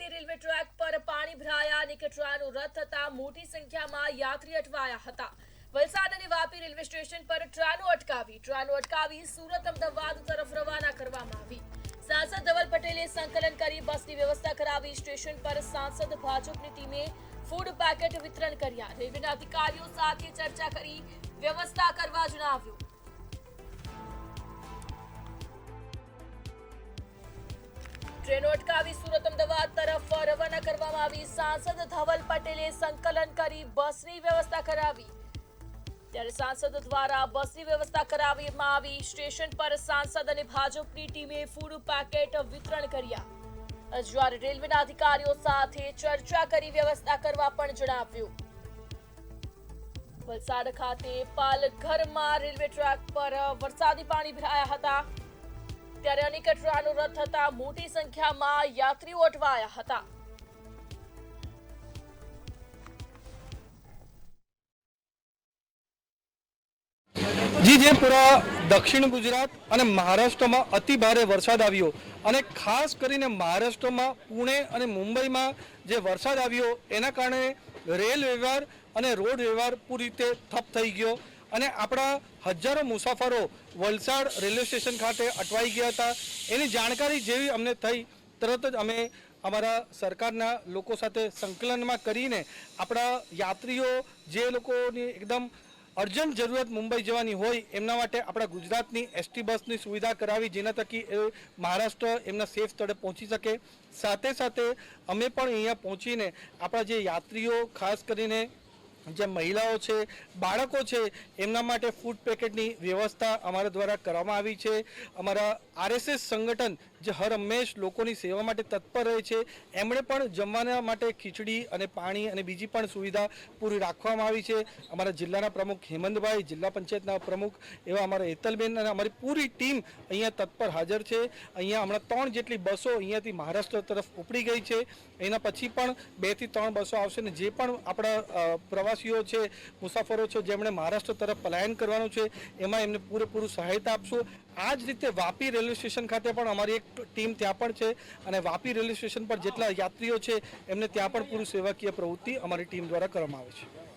Vapi railway track પર પાણી ભરાયા અને કચરાનો રથ થતા મોટી સંખ્યામાં યાત્રી અટવાયા હતા। વલસાડ અને વાપી રેલવે સ્ટેશન પર ટ્રેનો અટકાવી સુરત અમદાવાદ તરફ રવાના કરવામાં આવી। સાંસદ ધવલ પટેલે સંકલન કરી બસની વ્યવસ્થા કરાવી। સ્ટેશન પર સાંસદ ભાજપની ટીમે ફૂડ પેકેટ વિતરણ કર્યા। રેલવેના અધિકારીઓ સાથે ચર્ચા કરી વ્યવસ્થા કરવા જણાવ્યું। ट्रेनो अटकावी सूरत अमदावाद तरफ रवाना करवामां आवी। सांसद धवल पटेले संकलन करी बसनी व्यवस्था करावी। त्यारे सांसद द्वारा बसनी व्यवस्था करावीमां आवी। स्टेशन पर सांसद अने भाजपनी टीमे फूड पेकेट वितरण कर्या। ज्यारे रेलवेना अधिकारीओ साथे चर्चा करी व्यवस्था करवा पण जणाव्युं। वलसाड खाते पालघરમાં રેલવે ટ્રેક પર વરસાદી પાણી ભરાયા હતા। ત્યારે અનેક કચરાનો રથ થતા મોટી સંખ્યામાં યાત્રીઓ અટવાયા હતા। जी जे पूरा दक्षिण गुजरात और महाराष्ट्र में अति भारे वरसाद आव्यो અને ખાસ કરીને મહારાષ્ટ્રમાં પુણે અને મુંબઈમાં જે વરસાદ આવ્યો એના કારણે રેલ વ્યવહાર અને રોડ વ્યવહાર પૂરી રીતે ઠપ થઈ ગયો અને આપણા હજારો મુસાફરો વલસાડ રેલવે સ્ટેશન ખાતે અટવાઈ ગયા હતા। એની જાણકારી જેવી અમને થઈ તરત જ અમે અમારા સરકારના લોકો સાથે સંકલનમાં કરીને આપણા યાત્રીઓ જે લોકોની એકદમ अर्जंट जरूरत मुंबई जवानी होय एमना माटे आपणा गुजरातनी एसटी बसनी सुविधा करावी जेना थकी महाराष्ट्र एमना सेफ स्थळे पहोंची सके। साथे साथे अमे पण अहींया पहोंचीने आपणा जे यात्रीओ खास करीने जे महिलाओ छे बाळको छे एमना माटे फूड पेकेटनी व्यवस्था अमारा द्वारा करवामां आवी छे। अमारा आरएसएस संगठन जे हर हमेश लोकोनी सेवा माटे तत्पर रहे छे एमणे पण जमवाना माटे खीचड़ी अने पाणी अने बीजी पण सुविधा पूरी राखवामां आवी छे। अमारा जिल्लाना प्रमुख हेमंतभाई, जिल्ला पंचायतना प्रमुख एवा अमारा हेतलबेन अने अमारी पूरी टीम अहींया तत्पर हाजर छे। अहींया हमणां 3 जेटली बसो अहींयाथी महाराष्ट्र तरफ उपड़ी गई छे। एना पछी पण 2 થી 3 बसो आवशे ने जे पण आपणा प्रवासीओ छे मुसाफरो छे जेमणे महाराष्ट्र तरफ पलायन करवानुं छे एमां एमने पूरेपूરું सहायता आपशो। आ ज रीते वापी रेलवे स्टेशन खाते पण अमारी एक टीम त्यां पण छे अने वापी रेलवे स्टेशन पर जेटला यात्रीओ छे एमने त्यां पण पूरी सेवाकीय प्रवृत्ति अमारी टीम द्वारा करवामां आवे छे।